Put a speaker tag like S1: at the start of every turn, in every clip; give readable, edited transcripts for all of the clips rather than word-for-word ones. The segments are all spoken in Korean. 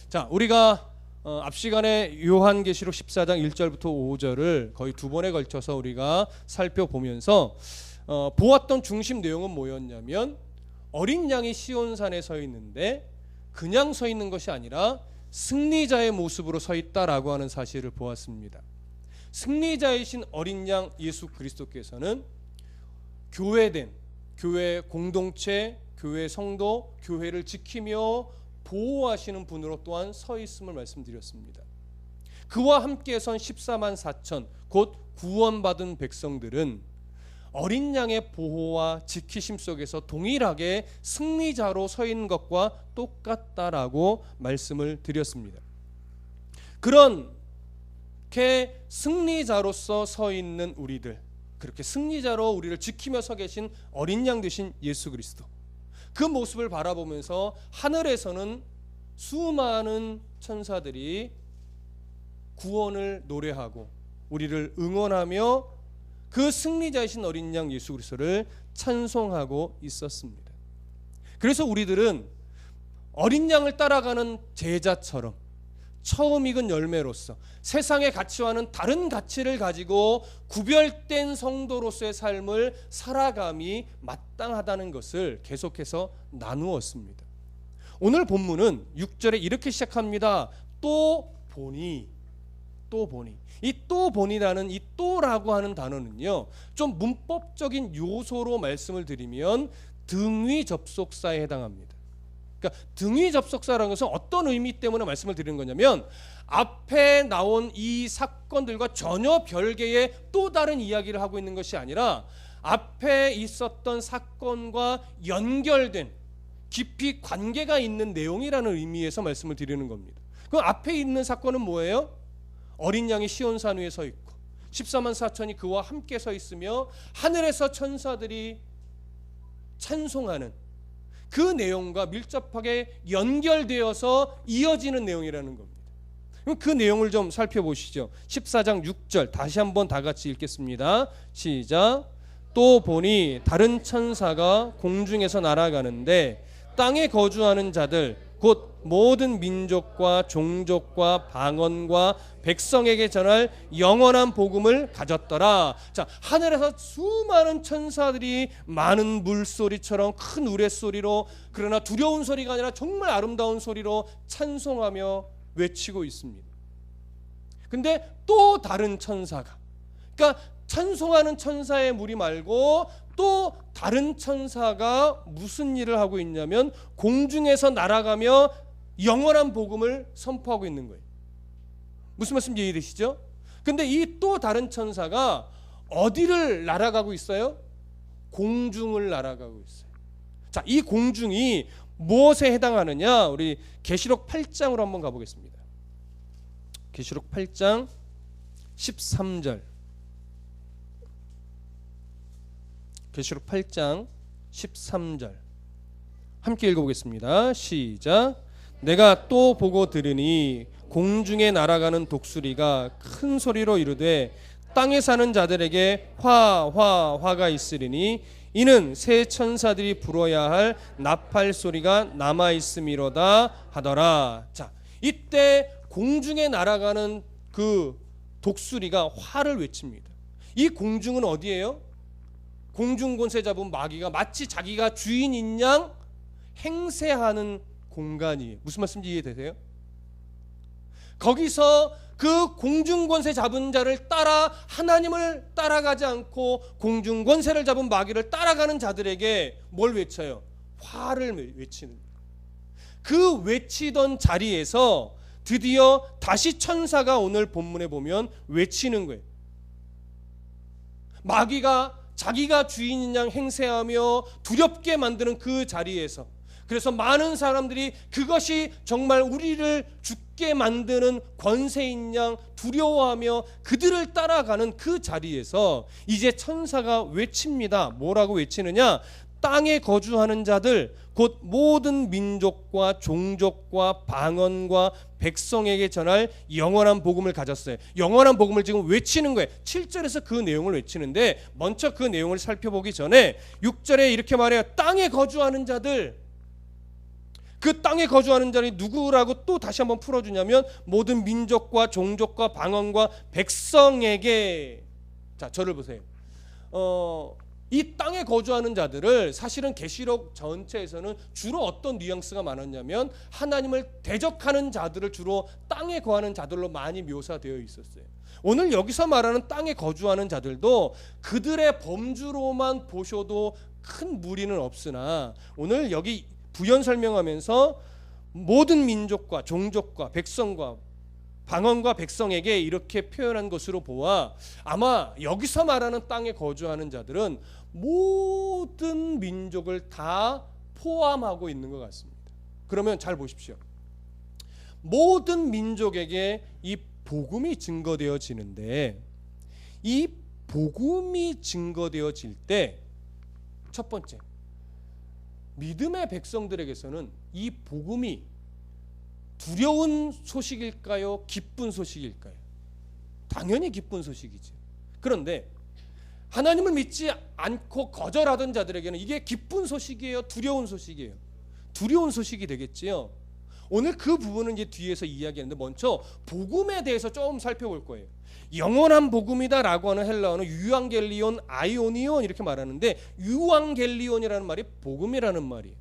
S1: 자, 우리가 앞 시간에 요한계시록 14장 1절부터 5절을 거의 두 번에 걸쳐서 우리가 살펴보면서 보았던 중심 내용은 뭐였냐면, 어린 양이 시온산에 서 있는데 그냥 서 있는 것이 아니라 승리자의 모습으로 서 있다라고 하는 사실을 보았습니다. 승리자이신 어린 양 예수 그리스도께서는 교회된 교회 공동체, 교회 성도, 교회를 지키며 보호하시는 분으로 또한 서 있음을 말씀드렸습니다. 그와 함께 선 14만 4천 곧 구원받은 백성들은 어린 양의 보호와 지키심 속에서 동일하게 승리자로 서 있는 것과 똑같다라고 말씀을 드렸습니다. 그렇게 승리자로서 서 있는 우리들, 그렇게 승리자로 우리를 지키며 서 계신 어린 양 되신 예수 그리스도, 그 모습을 바라보면서 하늘에서는 수많은 천사들이 구원을 노래하고 우리를 응원하며 그 승리자이신 어린 양 예수 그리스도를 찬송하고 있었습니다. 그래서 우리들은 어린 양을 따라가는 제자처럼 처음 익은 열매로서 세상의 가치와는 다른 가치를 가지고 구별된 성도로서의 삶을 살아감이 마땅하다는 것을 계속해서 나누었습니다. 오늘 본문은 6절에 이렇게 시작합니다. 또 보니. 이 또 보니라는 이 또라고 하는 단어는요, 좀 문법적인 요소로 말씀을 드리면 등위 접속사에 해당합니다. 그러니까 등위 접속사라는 것은 어떤 의미 때문에 말씀을 드리는 거냐면, 앞에 나온 이 사건들과 전혀 별개의 또 다른 이야기를 하고 있는 것이 아니라 앞에 있었던 사건과 연결된 깊이 관계가 있는 내용이라는 의미에서 말씀을 드리는 겁니다. 그 앞에 있는 사건은 뭐예요? 어린 양이 시온산 위에 서 있고 14만 4천이 그와 함께 서 있으며 하늘에서 천사들이 찬송하는 그 내용과 밀접하게 연결되어서 이어지는 내용이라는 겁니다. 그 내용을 좀 살펴보시죠. 14장 6절 다시 한번 다 같이 읽겠습니다. 시작. 또 보니 다른 천사가 공중에서 날아가는데 땅에 거주하는 자들 곧 모든 민족과 종족과 방언과 백성에게 전할 영원한 복음을 가졌더라. 자, 하늘에서 수많은 천사들이 많은 물소리처럼 큰 우레소리로, 그러나 두려운 소리가 아니라 정말 아름다운 소리로 찬송하며 외치고 있습니다. 근데 또 다른 천사가, 그러니까 찬송하는 천사의 무리 말고 또 다른 천사가 무슨 일을 하고 있냐면 공중에서 날아가며 영원한 복음을 선포하고 있는 거예요. 무슨 말씀인지 이해되시죠? 근데 이 또 다른 천사가 어디를 날아가고 있어요? 공중을 날아가고 있어요. 자, 이 공중이 무엇에 해당하느냐? 우리 계시록 8장으로 한번 가보겠습니다. 계시록 8장 13절. 계시록 8장 13절 함께 읽어보겠습니다. 시작. 내가 또 보고 들으니 공중에 날아가는 독수리가 큰 소리로 이르되 땅에 사는 자들에게 화가 있으리니 이는 새 천사들이 불어야 할 나팔 소리가 남아 있음이로다 하더라. 자, 이때 공중에 날아가는 그 독수리가 화를 외칩니다. 이 공중은 어디예요? 공중권세 잡은 마귀가 마치 자기가 주인인 양 행세하는 공간이에요. 무슨 말씀인지 이해되세요? 거기서 그 공중권세 잡은 자를 따라 하나님을 따라가지 않고 공중권세를 잡은 마귀를 따라가는 자들에게 뭘 외쳐요? 화를 외치는 거예요. 그 외치던 자리에서 드디어 다시 천사가 오늘 본문에 보면 외치는 거예요. 마귀가 자기가 주인인 양 행세하며 두렵게 만드는 그 자리에서, 그래서 많은 사람들이 그것이 정말 우리를 죽게 만드는 권세인 양 두려워하며 그들을 따라가는 그 자리에서 이제 천사가 외칩니다. 뭐라고 외치느냐? 땅에 거주하는 자들 곧 모든 민족과 종족과 방언과 백성에게 전할 영원한 복음을 가졌어요. 영원한 복음을 지금 외치는 거예요. 7절에서 그 내용을 외치는데 먼저 그 내용을 살펴보기 전에 6절에 이렇게 말해요. 땅에 거주하는 자들, 그 땅에 거주하는 자들이 누구라고 또 다시 한번 풀어주냐면 모든 민족과 종족과 방언과 백성에게. 자, 저를 보세요. 이 땅에 거주하는 자들을 사실은 계시록 전체에서는 주로 어떤 뉘앙스가 많았냐면 하나님을 대적하는 자들을 주로 땅에 거하는 자들로 많이 묘사되어 있었어요. 오늘 여기서 말하는 땅에 거주하는 자들도 그들의 범주로만 보셔도 큰 무리는 없으나 오늘 여기 부연 설명하면서 모든 민족과 종족과 백성과 방언과 백성에게 이렇게 표현한 것으로 보아 아마 여기서 말하는 땅에 거주하는 자들은 모든 민족을 다 포함하고 있는 것 같습니다. 그러면 잘 보십시오. 모든 민족에게 이 복음이 증거되어지는데 이 복음이 증거되어질 때 첫 번째, 믿음의 백성들에게서는 이 복음이 두려운 소식일까요? 기쁜 소식일까요? 당연히 기쁜 소식이지. 그런데 하나님을 믿지 않고 거절하던 자들에게는 이게 기쁜 소식이에요? 두려운 소식이에요? 두려운 소식이 되겠지요. 오늘 그 부분은 이제 뒤에서 이야기하는데 먼저 복음에 대해서 좀 살펴볼 거예요. 영원한 복음이다라고 하는 헬라어는 유앙겔리온, 아이오니온 이렇게 말하는데 유앙겔리온이라는 말이 복음이라는 말이에요.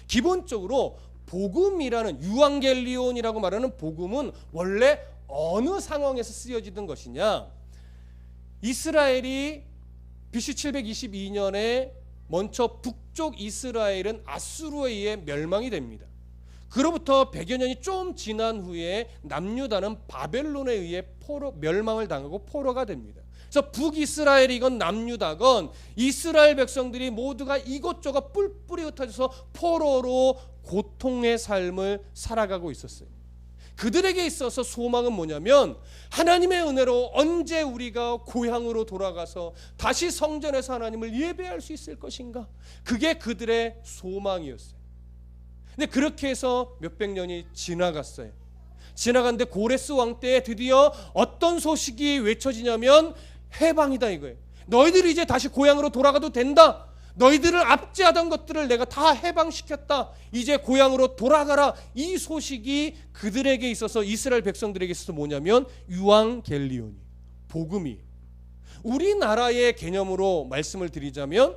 S1: 기본적으로 복음이라는 유앙겔리온이라고 말하는 복음은 원래 어느 상황에서 쓰여지던 것이냐? 이스라엘이 BC 722년에 먼저 북쪽 이스라엘은 아수르에 의해 멸망이 됩니다. 그로부터 100여 년이 좀 지난 후에 남유다는 바벨론에 의해 멸망을 당하고 포로가 됩니다. 그래서 북이스라엘이건 남유다건 이스라엘 백성들이 모두가 이곳저곳 뿔뿔이 흩어져서 포로로 고통의 삶을 살아가고 있었어요. 그들에게 있어서 소망은 뭐냐면 하나님의 은혜로 언제 우리가 고향으로 돌아가서 다시 성전에서 하나님을 예배할 수 있을 것인가? 그게 그들의 소망이었어요. 근데 그렇게 해서 몇백 년이 지나갔어요. 지나갔는데 고레스 왕 때에 드디어 어떤 소식이 외쳐지냐면 해방이다 이거예요. 너희들이 이제 다시 고향으로 돌아가도 된다. 너희들을 압제하던 것들을 내가 다 해방시켰다. 이제 고향으로 돌아가라. 이 소식이 그들에게 있어서 이스라엘 백성들에게 있어서 뭐냐면 유앙겔리온이 복음이. 우리나라의 개념으로 말씀을 드리자면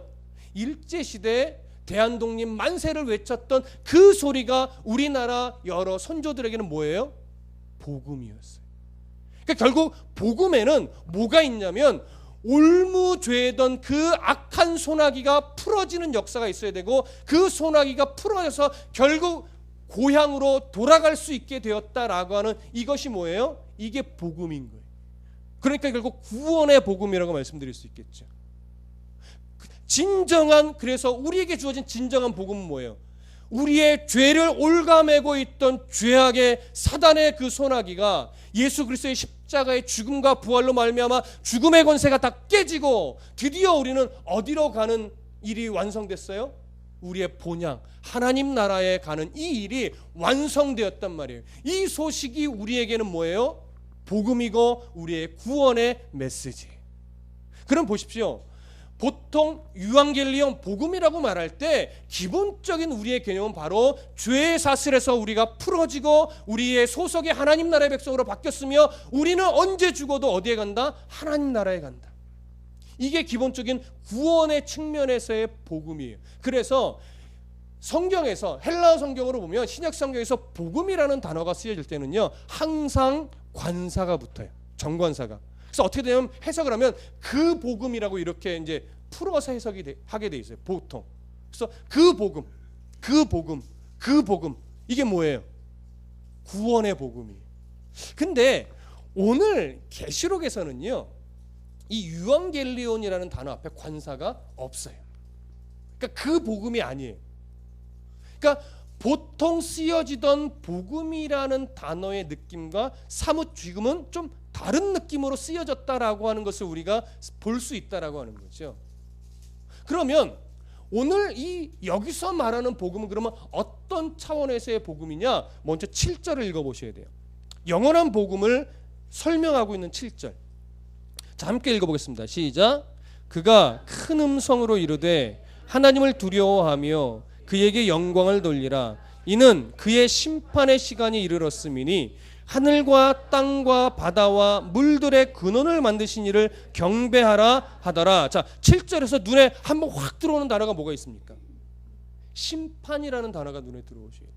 S1: 일제시대에 대한독립 만세를 외쳤던 그 소리가 우리나라 여러 선조들에게는 뭐예요? 복음이었어요. 그러니까 결국 복음에는 뭐가 있냐면 올무죄던 그 악한 소나기가 풀어지는 역사가 있어야 되고 그 소나기가 풀어져서 결국 고향으로 돌아갈 수 있게 되었다라고 하는 이것이 뭐예요? 이게 복음인 거예요. 그러니까 결국 구원의 복음이라고 말씀드릴 수 있겠죠. 진정한, 그래서 우리에게 주어진 진정한 복음은 뭐예요? 우리의 죄를 올가매고 있던 죄악의 사단의 그 소나기가 예수 그리스도의 십자가의 죽음과 부활로 말미암아 죽음의 권세가 다 깨지고 드디어 우리는 어디로 가는 일이 완성됐어요? 우리의 본향 하나님 나라에 가는 이 일이 완성되었단 말이에요. 이 소식이 우리에게는 뭐예요? 복음이고 우리의 구원의 메시지. 그럼 보십시오. 보통 유앙겔리온 복음이라고 말할 때 기본적인 우리의 개념은 바로 죄의 사슬에서 우리가 풀어지고 우리의 소속의 하나님 나라의 백성으로 바뀌었으며 우리는 언제 죽어도 어디에 간다? 하나님 나라에 간다. 이게 기본적인 구원의 측면에서의 복음이에요. 그래서 성경에서 헬라어 성경으로 보면 신약 성경에서 복음이라는 단어가 쓰여질 때는요 항상 관사가 붙어요. 정관사가. 그래서 어떻게 되면 해석을 하면 그 복음이라고 이렇게 이제 풀어서 하게 돼 있어요. 보통. 그래서 그 복음 이게 뭐예요? 구원의 복음이에요. 근데 오늘 계시록에서는요 이 유앙겔리온이라는 단어 앞에 관사가 없어요. 그러니까 그 복음이 아니에요. 그러니까 보통 쓰여지던 복음이라는 단어의 느낌과 사뭇 지금은 좀 다른 느낌으로 쓰여졌다라고 하는 것을 우리가 볼 수 있다라고 하는 거죠. 그러면 오늘 이 여기서 말하는 복음은 그러면 어떤 차원에서의 복음이냐? 먼저 7절을 읽어보셔야 돼요. 영원한 복음을 설명하고 있는 7절. 자, 함께 읽어보겠습니다. 시작. 그가 큰 음성으로 이르되 하나님을 두려워하며 그에게 영광을 돌리라. 이는 그의 심판의 시간이 이르렀음이니 하늘과 땅과 바다와 물들의 근원을 만드신 이를 경배하라 하더라. 자, 7절에서 눈에 한번 확 들어오는 단어가 뭐가 있습니까? 심판이라는 단어가 눈에 들어오셔야 돼요.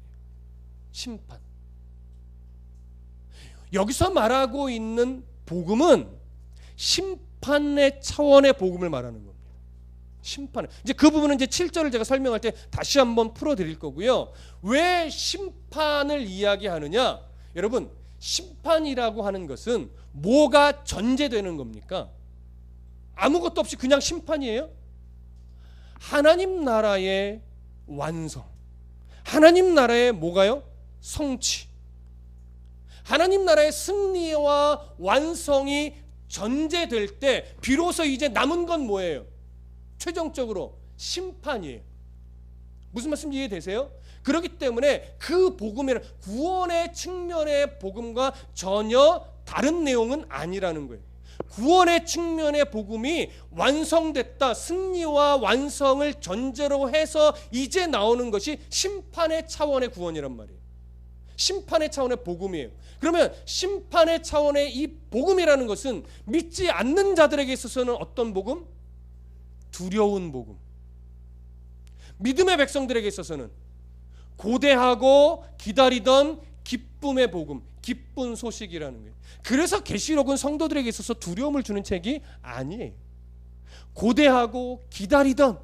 S1: 심판. 여기서 말하고 있는 복음은 심판의 차원의 복음을 말하는 겁니다. 심판. 이제 그 부분은 이제 7절을 제가 설명할 때 다시 한번 풀어 드릴 거고요. 왜 심판을 이야기하느냐? 여러분, 심판이라고 하는 것은 뭐가 전제되는 겁니까? 아무것도 없이 그냥 심판이에요? 하나님 나라의 완성. 하나님 나라의 뭐가요? 성취. 하나님 나라의 승리와 완성이 전제될 때 비로소 이제 남은 건 뭐예요? 최종적으로 심판이에요. 무슨 말씀 이해되세요? 그렇기 때문에 그 복음이란 구원의 측면의 복음과 전혀 다른 내용은 아니라는 거예요. 구원의 측면의 복음이 완성됐다, 승리와 완성을 전제로 해서 이제 나오는 것이 심판의 차원의 구원이란 말이에요. 심판의 차원의 복음이에요. 그러면 심판의 차원의 이 복음이라는 것은 믿지 않는 자들에게 있어서는 어떤 복음? 두려운 복음. 믿음의 백성들에게 있어서는 고대하고 기다리던 기쁨의 복음, 기쁜 소식이라는 거예요. 그래서 계시록은 성도들에게 있어서 두려움을 주는 책이 아니에요. 고대하고 기다리던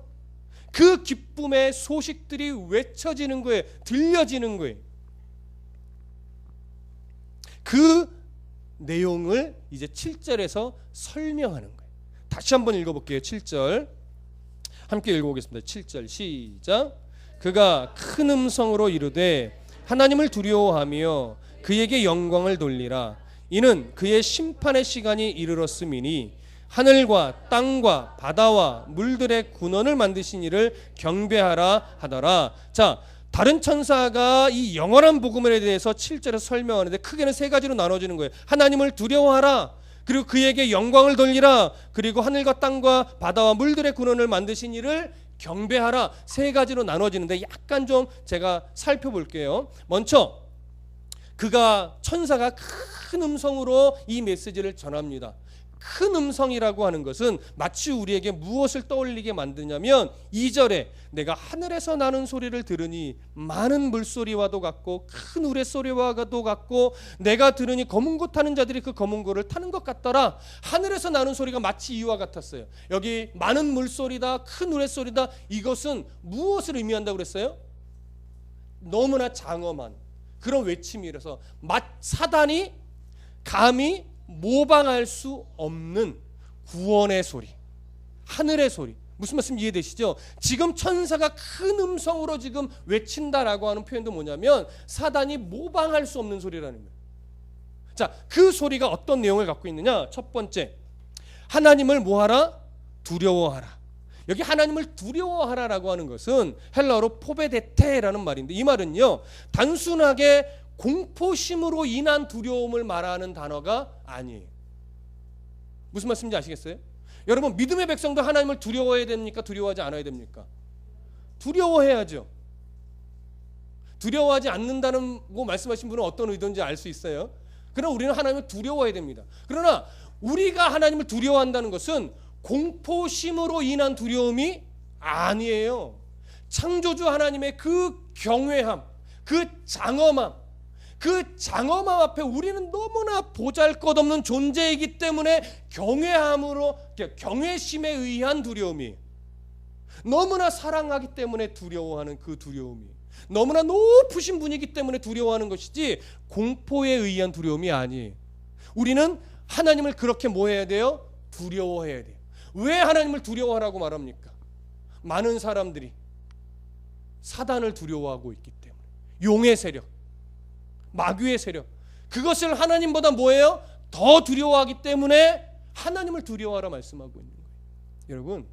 S1: 그 기쁨의 소식들이 외쳐지는 거예요. 들려지는 거예요. 그 내용을 이제 7절에서 설명하는 거예요. 다시 한번 읽어볼게요. 7절 함께 읽어보겠습니다. 7절 시작. 그가 큰 음성으로 이르되 하나님을 두려워하며 그에게 영광을 돌리라. 이는 그의 심판의 시간이 이르렀음이니 하늘과 땅과 바다와 물들의 근원을 만드신 이를 경배하라 하더라. 자, 다른 천사가 이 영원한 복음에 대해서 7절에서 설명하는데 크게는 세 가지로 나눠지는 거예요. 하나님을 두려워하라. 그리고 그에게 영광을 돌리라. 그리고 하늘과 땅과 바다와 물들의 근원을 만드신 이를 경배하라. 세 가지로 나눠지는데 약간 좀 제가 살펴볼게요. 먼저 그가 천사가 큰 음성으로 이 메시지를 전합니다. 큰 음성이라고 하는 것은 마치 우리에게 무엇을 떠올리게 만드냐면 2절에 내가 하늘에서 나는 소리를 들으니 많은 물소리와도 같고 큰 우레소리와도 같고 내가 들으니 검은 고 타는 자들이 그 검은 고를 타는 것 같더라. 하늘에서 나는 소리가 마치 이와 같았어요. 여기 많은 물소리다, 큰 우레소리다, 이것은 무엇을 의미한다고 그랬어요? 너무나 장엄한 그런 외침이라서 사단이 감히 모방할 수 없는 구원의 소리, 하늘의 소리. 무슨 말씀 이해되시죠? 지금 천사가 큰 음성으로 지금 외친다라고 하는 표현도 뭐냐면 사단이 모방할 수 없는 소리라는 거예요. 자, 그 소리가 어떤 내용을 갖고 있느냐? 첫 번째, 하나님을 뭐하라? 두려워하라. 여기 하나님을 두려워하라라고 하는 것은 헬라어로 포베데테라는 말인데 이 말은요, 단순하게 공포심으로 인한 두려움을 말하는 단어가 아니에요. 무슨 말씀인지 아시겠어요? 여러분, 믿음의 백성도 하나님을 두려워해야 됩니까? 두려워하지 않아야 됩니까? 두려워해야죠. 두려워하지 않는다고 말씀하신 분은 어떤 의도인지 알 수 있어요. 그러나 우리는 하나님을 두려워해야 됩니다. 그러나 우리가 하나님을 두려워한다는 것은 공포심으로 인한 두려움이 아니에요. 창조주 하나님의 그 경외함, 그 장엄함, 그 장엄함 앞에 우리는 너무나 보잘것없는 존재이기 때문에 경외심에 의한 두려움이, 너무나 사랑하기 때문에 두려워하는 그 두려움이, 너무나 높으신 분이기 때문에 두려워하는 것이지 공포에 의한 두려움이 아니에요. 우리는 하나님을 그렇게 뭐 해야 돼요? 두려워해야 돼요. 왜 하나님을 두려워하라고 말합니까? 많은 사람들이 사단을 두려워하고 있기 때문에, 용의 세력, 마귀의 세력, 그것을 하나님보다 뭐예요? 더 두려워하기 때문에 하나님을 두려워하라 말씀하고 있는 거예요. 여러분,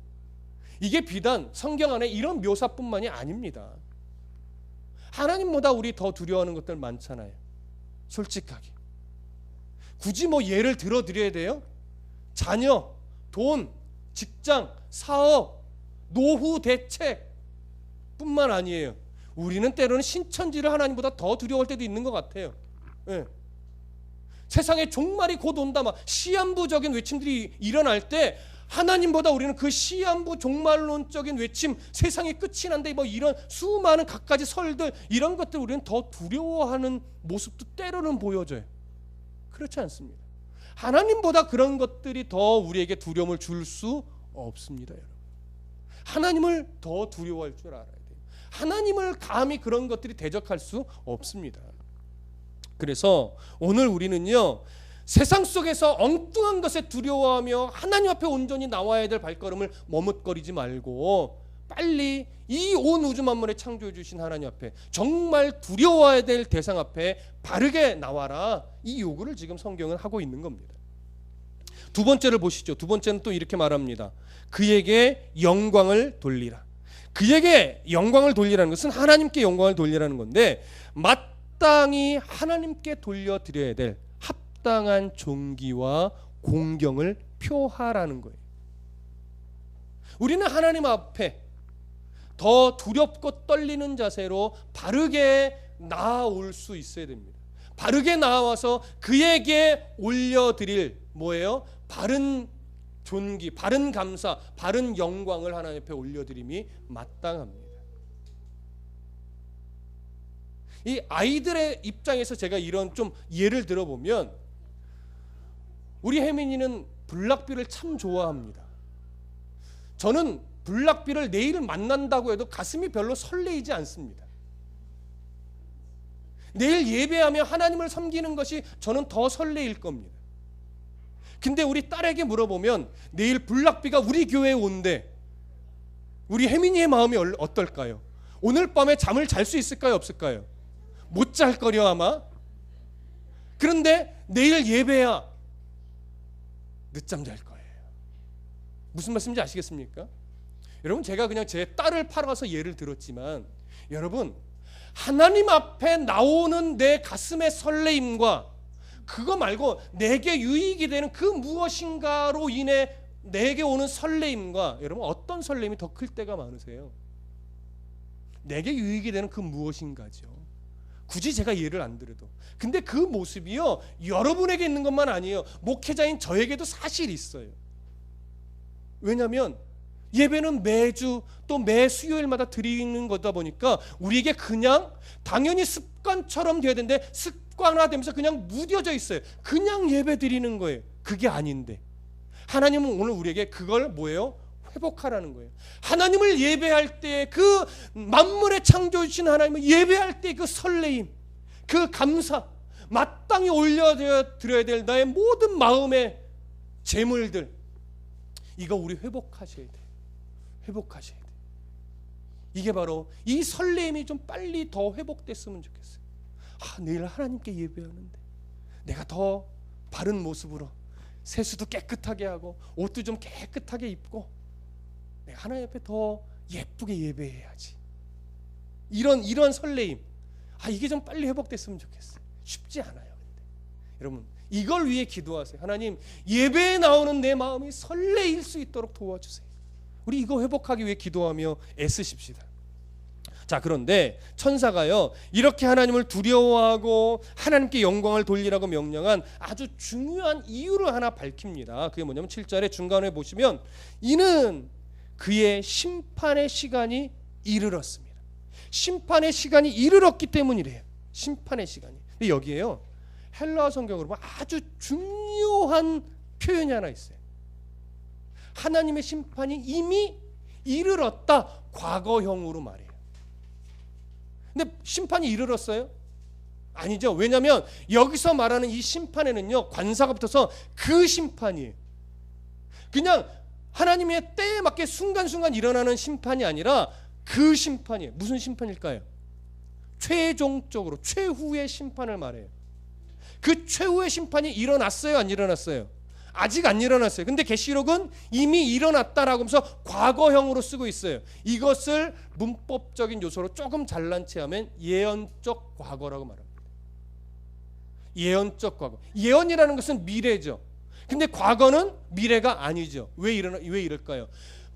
S1: 이게 비단 성경 안에 이런 묘사뿐만이 아닙니다. 하나님보다 우리 더 두려워하는 것들 많잖아요. 솔직하게. 굳이 뭐 예를 들어 드려야 돼요? 자녀, 돈, 직장, 사업, 노후 대책 뿐만 아니에요. 우리는 때로는 신천지를 하나님보다 더 두려워할 때도 있는 것 같아요. 예. 세상에 종말이 곧 온다 막 시한부적인 외침들이 일어날 때 하나님보다 우리는 그 시한부 종말론적인 외침, 세상이 끝이 난다 뭐 이런 수많은 갖가지 설들, 이런 것들 우리는 더 두려워하는 모습도 때로는 보여져요. 그렇지 않습니다. 하나님보다 그런 것들이 더 우리에게 두려움을 줄 수 없습니다, 여러분. 하나님을 더 두려워할 줄 알아야 돼요. 하나님을 감히 그런 것들이 대적할 수 없습니다. 그래서 오늘 우리는요, 세상 속에서 엉뚱한 것에 두려워하며 하나님 앞에 온전히 나와야 될 발걸음을 머뭇거리지 말고 빨리 이 온 우주 만물에 창조해 주신 하나님 앞에, 정말 두려워해야 될 대상 앞에 바르게 나와라, 이 요구를 지금 성경은 하고 있는 겁니다. 두 번째를 보시죠. 두 번째는 또 이렇게 말합니다. 그에게 영광을 돌리라. 그에게 영광을 돌리라는 것은 하나님께 영광을 돌리라는 건데, 마땅히 하나님께 돌려드려야 될 합당한 존귀와 공경을 표하라는 거예요. 우리는 하나님 앞에 더 두렵고 떨리는 자세로 바르게 나아올 수 있어야 됩니다. 바르게 나와서 그에게 올려드릴 뭐예요? 바른 존귀, 바른 감사, 바른 영광을 하나님 앞에 올려드림이 마땅합니다. 이 아이들의 입장에서 제가 이런 좀 예를 들어보면, 우리 혜민이는 블락비를 참 좋아합니다. 저는 블락비를 내일 만난다고 해도 가슴이 별로 설레이지 않습니다. 내일 예배하며 하나님을 섬기는 것이 저는 더 설레일 겁니다. 근데 우리 딸에게 물어보면 내일 블락비가 우리 교회에 온대, 우리 혜민이의 마음이 어떨까요? 오늘 밤에 잠을 잘 수 있을까요, 없을까요? 못 잘 거려 아마. 그런데 내일 예배야, 늦잠 잘 거예요. 무슨 말씀인지 아시겠습니까? 여러분, 제가 그냥 제 딸을 팔아서 예를 들었지만, 여러분, 하나님 앞에 나오는 내 가슴의 설레임과 그거 말고 내게 유익이 되는 그 무엇인가로 인해 내게 오는 설레임과, 여러분 어떤 설레임이 더 클 때가 많으세요? 내게 유익이 되는 그 무엇인가죠. 굳이 제가 예를 안 들어도. 근데 그 모습이요, 여러분에게 있는 것만 아니에요. 목회자인 저에게도 사실 있어요. 왜냐하면 예배는 매주 또 매 수요일마다 드리는 거다 보니까 우리에게 그냥 당연히 습관처럼 돼야 되는데 습관화되면서 그냥 무뎌져 있어요. 그냥 예배 드리는 거예요. 그게 아닌데 하나님은 오늘 우리에게 그걸 뭐예요? 회복하라는 거예요. 하나님을 예배할 때 그 만물의 창조해 주신 하나님을 예배할 때 그 설레임, 그 감사, 마땅히 올려드려야 될 나의 모든 마음의 재물들, 이거 우리 회복하셔야 돼요. 회복하셔야 돼요. 이게 바로 이 설레임이 좀 빨리 더 회복됐으면 좋겠어요. 내일 하나님께 예배하는데 내가 더 바른 모습으로 세수도 깨끗하게 하고 옷도 좀 깨끗하게 입고 내가 하나님 앞에 더 예쁘게 예배해야지. 이런 설레임, 이게 좀 빨리 회복됐으면 좋겠어요. 쉽지 않아요. 근데 여러분, 이걸 위해 기도하세요. 하나님, 예배에 나오는 내 마음이 설레일 수 있도록 도와주세요. 우리 이거 회복하기 위해 기도하며 애쓰십시다. 자, 그런데 천사가요, 이렇게 하나님을 두려워하고 하나님께 영광을 돌리라고 명령한 아주 중요한 이유를 하나 밝힙니다. 그게 뭐냐면 7절의 중간에 보시면, 이는 그의 심판의 시간이 이르렀습니다. 심판의 시간이 이르렀기 때문이래요. 심판의 시간이. 근데 여기에요, 헬라어 성경으로 보면 아주 중요한 표현이 하나 있어요. 하나님의 심판이 이미 이르렀다, 과거형으로 말해요. 근데 심판이 이르렀어요? 아니죠. 왜냐하면 여기서 말하는 이 심판에는요, 관사가 붙어서 그 심판이에요. 그냥 하나님의 때에 맞게 순간순간 일어나는 심판이 아니라 그 심판이에요. 무슨 심판일까요? 최종적으로 최후의 심판을 말해요. 그 최후의 심판이 일어났어요, 안 일어났어요? 아직 안 일어났어요. 근데 계시록은 이미 일어났다라고 하면서 과거형으로 쓰고 있어요. 이것을 문법적인 요소로 조금 잘난 체하면 예언적 과거라고 말합니다. 예언적 과거. 예언이라는 것은 미래죠. 근데 과거는 미래가 아니죠. 왜 이럴까요?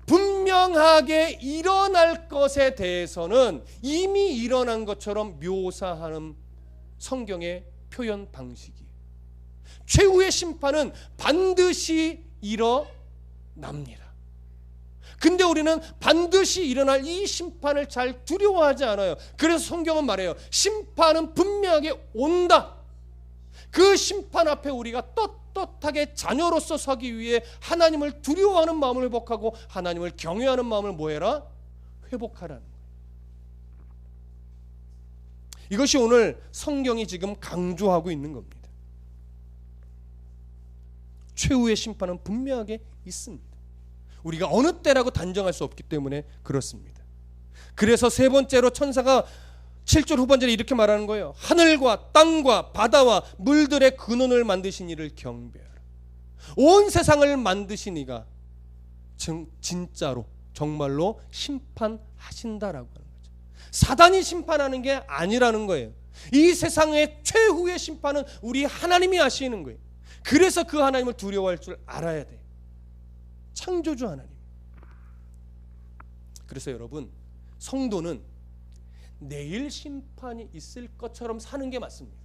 S1: 분명히 분명하게 일어날 것에 대해서는 이미 일어난 것처럼 묘사하는 성경의 표현 방식이에요. 최후의 심판은 반드시 일어납니다. 근데 우리는 반드시 일어날 이 심판을 잘 두려워하지 않아요. 그래서 성경은 말해요. 심판은 분명하게 온다. 그 심판 앞에 우리가 떳떳하게 자녀로서 서기 위해 하나님을 두려워하는 마음을 회복하고 하나님을 경외하는 마음을 뭐해라? 회복하라는 거예요. 이것이 오늘 성경이 지금 강조하고 있는 겁니다. 최후의 심판은 분명하게 있습니다. 우리가 어느 때라고 단정할 수 없기 때문에 그렇습니다. 그래서 세 번째로 천사가 7절 후반절에 이렇게 말하는 거예요. 하늘과 땅과 바다와 물들의 근원을 만드신 이를 경배하라. 온 세상을 만드신 이가 진짜로 정말로 심판하신다라고 하는 거죠. 사단이 심판하는 게 아니라는 거예요. 이 세상의 최후의 심판은 우리 하나님이 하시는 거예요. 그래서 그 하나님을 두려워할 줄 알아야 돼요. 창조주 하나님. 그래서 여러분, 성도는 내일 심판이 있을 것처럼 사는 게 맞습니다.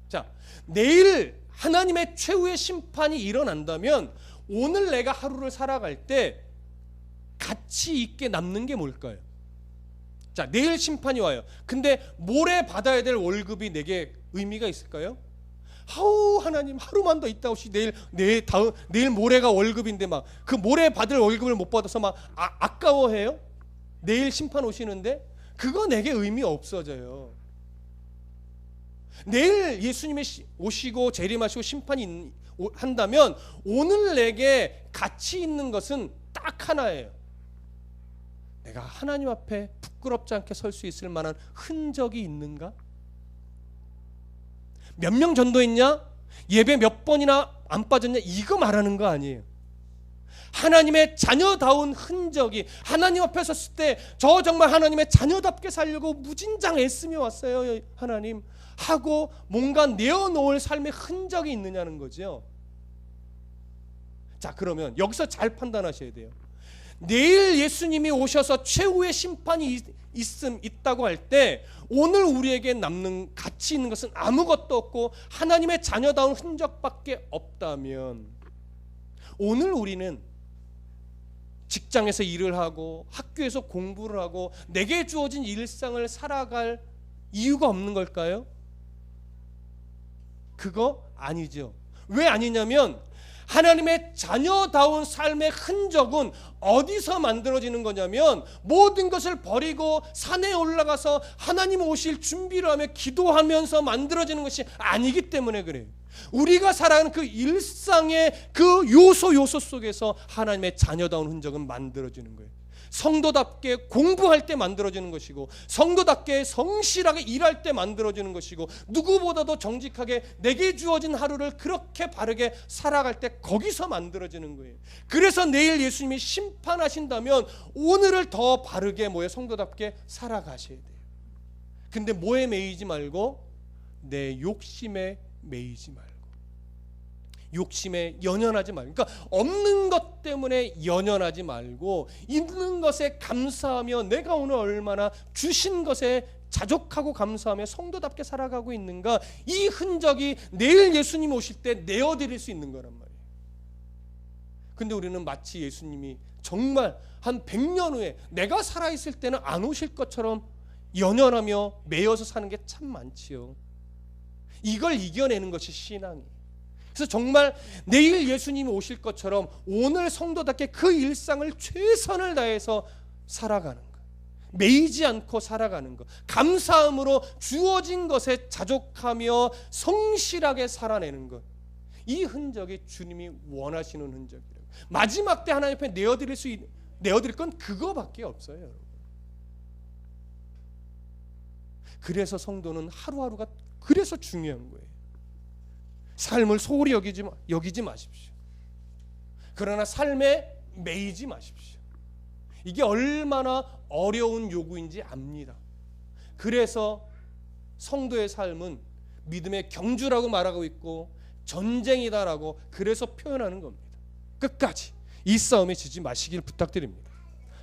S1: 자, 내일 하나님의 최후의 심판이 일어난다면 오늘 내가 하루를 살아갈 때 가치 있게 남는 게 뭘까요? 자, 내일 심판이 와요. 근데 모레 받아야 될 월급이 내게 의미가 있을까요? 아우, 하나님 하루만 더 있다 혹시 내일 모레가 월급인데 막 그 모레 받을 월급을 못 받아서 막 아까워해요? 내일 심판 오시는데 그거 내게 의미 없어져요. 내일 예수님이 오시고 재림하시고 심판이 한다면 오늘 내게 가치 있는 것은 딱 하나예요. 내가 하나님 앞에 부끄럽지 않게 설 수 있을 만한 흔적이 있는가? 몇 명 전도했냐? 예배 몇 번이나 안 빠졌냐? 이거 말하는 거 아니에요. 하나님의 자녀다운 흔적이, 하나님 앞에 섰을 때 저 정말 하나님의 자녀답게 살려고 무진장 애쓰며 왔어요 하나님 하고 뭔가 내어놓을 삶의 흔적이 있느냐는 거죠. 자, 그러면 여기서 잘 판단하셔야 돼요. 내일 예수님이 오셔서 최후의 심판이 있다고 할 때 오늘 우리에게 남는 가치 있는 것은 아무것도 없고 하나님의 자녀다운 흔적밖에 없다면 오늘 우리는 직장에서 일을 하고 학교에서 공부를 하고 내게 주어진 일상을 살아갈 이유가 없는 걸까요? 그거 아니죠. 왜 아니냐면 하나님의 자녀다운 삶의 흔적은 어디서 만들어지는 거냐면 모든 것을 버리고 산에 올라가서 하나님 오실 준비를 하며 기도하면서 만들어지는 것이 아니기 때문에 그래요. 우리가 살아가는 그 일상의 그 요소 속에서 하나님의 자녀다운 흔적은 만들어지는 거예요. 성도답게 공부할 때 만들어지는 것이고 성도답게 성실하게 일할 때 만들어지는 것이고 누구보다도 정직하게 내게 주어진 하루를 그렇게 바르게 살아갈 때 거기서 만들어지는 거예요. 그래서 내일 예수님이 심판하신다면 오늘을 더 바르게 성도답게 살아가셔야 돼요. 근데 뭐에 매이지 말고 내 욕심에 매이지 말고 욕심에 연연하지 말고, 그러니까 없는 것 때문에 연연하지 말고 있는 것에 감사하며 내가 오늘 얼마나 주신 것에 자족하고 감사하며 성도답게 살아가고 있는가, 이 흔적이 내일 예수님 오실 때 내어드릴 수 있는 거란 말이에요. 근데 우리는 마치 예수님이 정말 한 100년 후에 내가 살아있을 때는 안 오실 것처럼 연연하며 매여서 사는 게 참 많지요. 이걸 이겨내는 것이 신앙이에요. 그래서 정말 내일 예수님이 오실 것처럼 오늘 성도답게 그 일상을 최선을 다해서 살아가는 것, 매이지 않고 살아가는 것, 감사함으로 주어진 것에 자족하며 성실하게 살아내는 것, 이 흔적이 주님이 원하시는 흔적이라고. 마지막 때 하나님 앞에 내어드릴 건 그거밖에 없어요, 여러분. 그래서 성도는 하루하루가 그래서 중요한 거예요. 삶을 소홀히 여기지 마십시오. 그러나 삶에 매이지 마십시오. 이게 얼마나 어려운 요구인지 압니다. 그래서 성도의 삶은 믿음의 경주라고 말하고 있고 전쟁이다라고 그래서 표현하는 겁니다. 끝까지 이 싸움에 지지 마시길 부탁드립니다.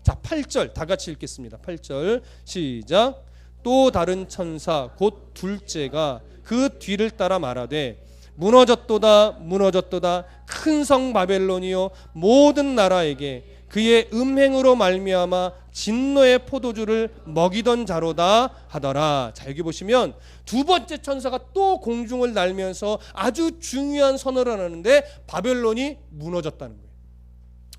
S1: 자, 8절 다 같이 읽겠습니다. 8절 시작. 또 다른 천사 곧 둘째가 그 뒤를 따라 말하되 무너졌도다 무너졌도다 큰 성 바벨론이요 모든 나라에게 그의 음행으로 말미암아 진노의 포도주를 먹이던 자로다 하더라. 자, 여기 보시면 두 번째 천사가 또 공중을 날면서 아주 중요한 선언을 하는데 바벨론이 무너졌다는 거예요.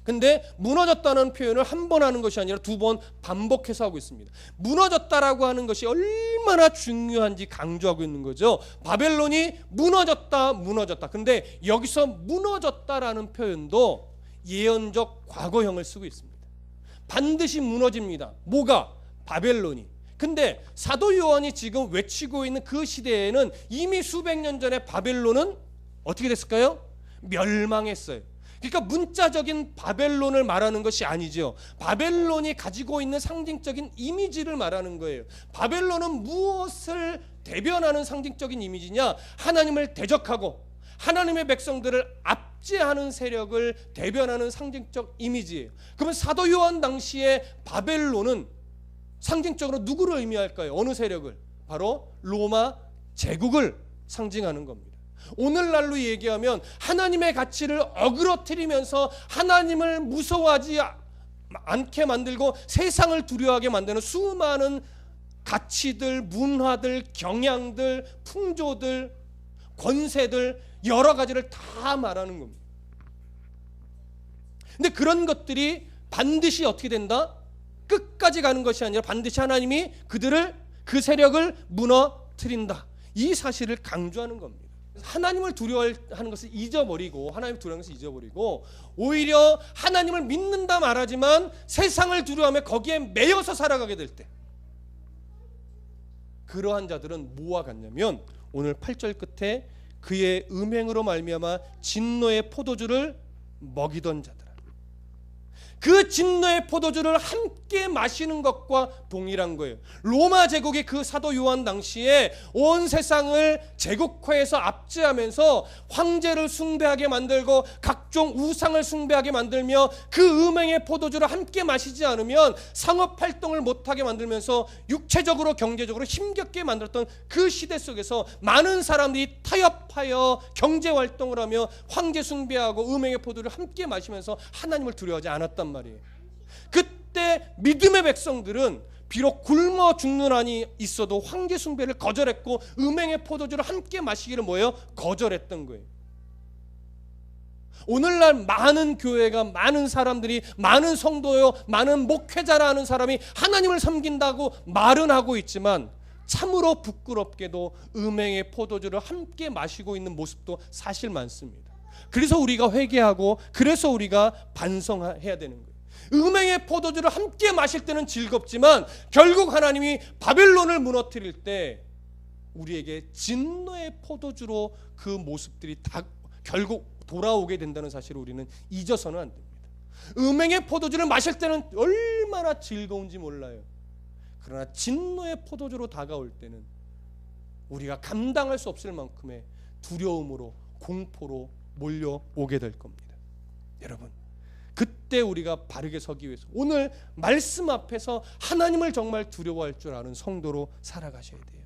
S1: 근데 무너졌다는 표현을 한 번 하는 것이 아니라 두 번 반복해서 하고 있습니다. 무너졌다라고 하는 것이 얼마나 중요한지 강조하고 있는 거죠. 바벨론이 무너졌다 무너졌다. 근데 여기서 무너졌다라는 표현도 예언적 과거형을 쓰고 있습니다. 반드시 무너집니다. 뭐가? 바벨론이. 근데 사도 요한이 지금 외치고 있는 그 시대에는 이미 수백 년 전에 바벨론은 어떻게 됐을까요? 멸망했어요. 그러니까 문자적인 바벨론을 말하는 것이 아니죠. 바벨론이 가지고 있는 상징적인 이미지를 말하는 거예요. 바벨론은 무엇을 대변하는 상징적인 이미지냐? 하나님을 대적하고 하나님의 백성들을 압제하는 세력을 대변하는 상징적 이미지예요. 그러면 사도 요한 당시에 바벨론은 상징적으로 누구를 의미할까요? 어느 세력을? 바로 로마 제국을 상징하는 겁니다. 오늘날로 얘기하면 하나님의 가치를 어그러뜨리면서 하나님을 무서워하지 않게 만들고 세상을 두려워하게 만드는 수많은 가치들, 문화들, 경향들, 풍조들, 권세들 여러 가지를 다 말하는 겁니다. 근데 그런 것들이 반드시 어떻게 된다? 끝까지 가는 것이 아니라 반드시 하나님이 그 세력을 무너뜨린다. 이 사실을 강조하는 겁니다. 하나님을 두려워하는 것을 잊어버리고 하나님을 두려워하는 것을 잊어버리고 오히려 하나님을 믿는다 말하지만 세상을 두려워하며 거기에 매여서 살아가게 될 때 그러한 자들은 뭐와 같냐면 오늘 8절 끝에 그의 음행으로 말미암아 진노의 포도주를 먹이던 자들, 그 진노의 포도주를 함께 마시는 것과 동일한 거예요. 로마 제국이 그 사도 요한 당시에 온 세상을 제국화해서 압제하면서 황제를 숭배하게 만들고 각종 우상을 숭배하게 만들며 그 음행의 포도주를 함께 마시지 않으면 상업활동을 못하게 만들면서 육체적으로 경제적으로 힘겹게 만들었던 그 시대 속에서 많은 사람들이 타협하여 경제활동을 하며 황제 숭배하고 음행의 포도주를 함께 마시면서 하나님을 두려워하지 않았단 말이에요. 그때 믿음의 백성들은 비록 굶어 죽는 한이 있어도 황제 숭배를 거절했고 음행의 포도주를 함께 마시기를 뭐예요? 거절했던 거예요. 오늘날 많은 교회가 많은 사람들이 많은 성도요 많은 목회자라 하는 사람이 하나님을 섬긴다고 말은 하고 있지만 참으로 부끄럽게도 음행의 포도주를 함께 마시고 있는 모습도 사실 많습니다. 그래서 우리가 회개하고 그래서 우리가 반성해야 되는 거예요. 음행의 포도주를 함께 마실 때는 즐겁지만 결국 하나님이 바벨론을 무너뜨릴 때 우리에게 진노의 포도주로 그 모습들이 다 결국 돌아오게 된다는 사실을 우리는 잊어서는 안 됩니다. 음행의 포도주를 마실 때는 얼마나 즐거운지 몰라요. 그러나 진노의 포도주로 다가올 때는 우리가 감당할 수 없을 만큼의 두려움으로 공포로 몰려오게 될 겁니다. 여러분, 그때 우리가 바르게 서기 위해서 오늘 말씀 앞에서 하나님을 정말 두려워할 줄 아는 성도로 살아가셔야 돼요.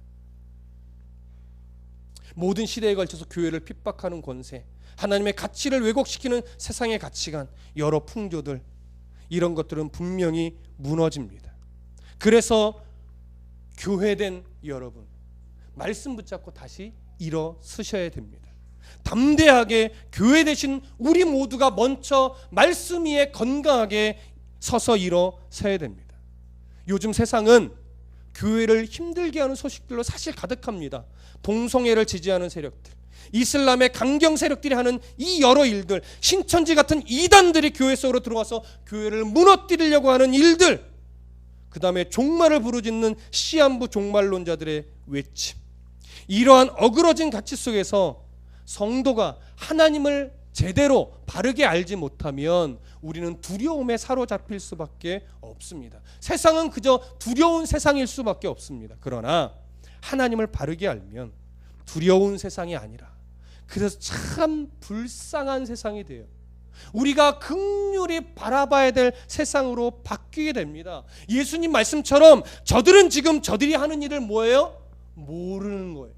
S1: 모든 시대에 걸쳐서 교회를 핍박하는 권세, 하나님의 가치를 왜곡시키는 세상의 가치관, 여러 풍조들, 이런 것들은 분명히 무너집니다. 그래서 교회된 여러분, 말씀 붙잡고 다시 일어서셔야 됩니다. 담대하게 교회 되신 우리 모두가 먼저 말씀 위에 건강하게 서서 일어서야 됩니다. 요즘 세상은 교회를 힘들게 하는 소식들로 사실 가득합니다. 동성애를 지지하는 세력들, 이슬람의 강경 세력들이 하는 이 여러 일들, 신천지 같은 이단들이 교회 속으로 들어와서 교회를 무너뜨리려고 하는 일들, 그 다음에 종말을 부르짖는 시한부 종말론자들의 외침, 이러한 어그러진 가치 속에서 성도가 하나님을 제대로 바르게 알지 못하면 우리는 두려움에 사로잡힐 수밖에 없습니다. 세상은 그저 두려운 세상일 수밖에 없습니다. 그러나 하나님을 바르게 알면 두려운 세상이 아니라 그래서 참 불쌍한 세상이 돼요. 우리가 긍휼히 바라봐야 될 세상으로 바뀌게 됩니다. 예수님 말씀처럼 저들은 지금 저들이 하는 일을 뭐예요? 모르는 거예요.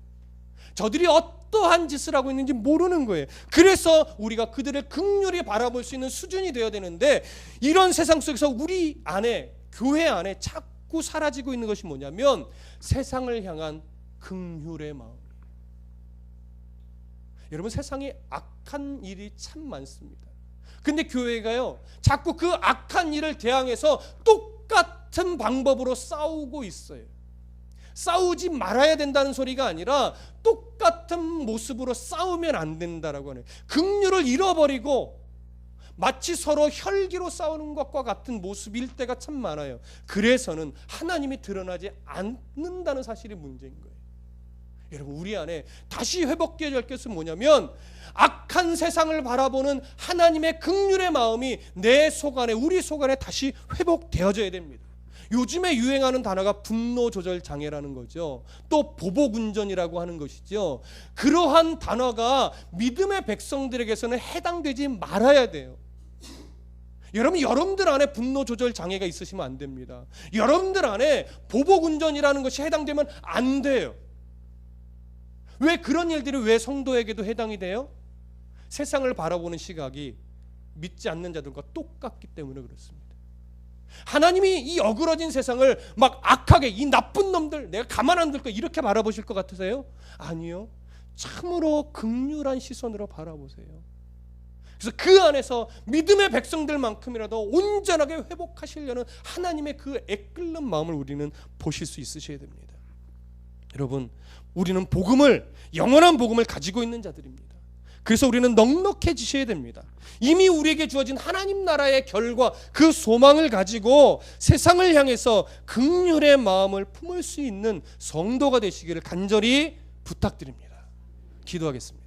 S1: 저들이 어떠한 짓을 하고 있는지 모르는 거예요. 그래서 우리가 그들을 긍휼히 바라볼 수 있는 수준이 되어야 되는데, 이런 세상 속에서 우리 안에, 교회 안에 자꾸 사라지고 있는 것이 뭐냐면 세상을 향한 긍휼의 마음. 여러분, 세상에 악한 일이 참 많습니다. 근데 교회가요, 자꾸 그 악한 일을 대항해서 똑같은 방법으로 싸우고 있어요. 싸우지 말아야 된다는 소리가 아니라 똑같은 모습으로 싸우면 안 된다라고 하네요. 긍휼을 잃어버리고 마치 서로 혈기로 싸우는 것과 같은 모습일 때가 참 많아요. 그래서는 하나님이 드러나지 않는다는 사실이 문제인 거예요. 여러분, 우리 안에 다시 회복되어야 할 것은 뭐냐면 악한 세상을 바라보는 하나님의 긍휼의 마음이 내 속 안에, 우리 속 안에 다시 회복되어져야 됩니다. 요즘에 유행하는 단어가 분노 조절 장애라는 거죠. 또 보복 운전이라고 하는 것이죠. 그러한 단어가 믿음의 백성들에게서는 해당되지 말아야 돼요. 여러분들 안에 분노 조절 장애가 있으시면 안 됩니다. 여러분들 안에 보복 운전이라는 것이 해당되면 안 돼요. 왜 그런 일들이 왜 성도에게도 해당이 돼요? 세상을 바라보는 시각이 믿지 않는 자들과 똑같기 때문에 그렇습니다. 하나님이 이 어그러진 세상을 막 악하게, 이 나쁜 놈들 내가 가만 안 둘 거, 이렇게 바라보실 것 같으세요? 아니요. 참으로 긍휼한 시선으로 바라보세요. 그래서 그 안에서 믿음의 백성들만큼이라도 온전하게 회복하시려는 하나님의 그 애끓는 마음을 우리는 보실 수 있으셔야 됩니다. 여러분, 우리는 복음을, 영원한 복음을 가지고 있는 자들입니다. 그래서 우리는 넉넉해지셔야 됩니다. 이미 우리에게 주어진 하나님 나라의 결과, 그 소망을 가지고 세상을 향해서 긍휼의 마음을 품을 수 있는 성도가 되시기를 간절히 부탁드립니다. 기도하겠습니다.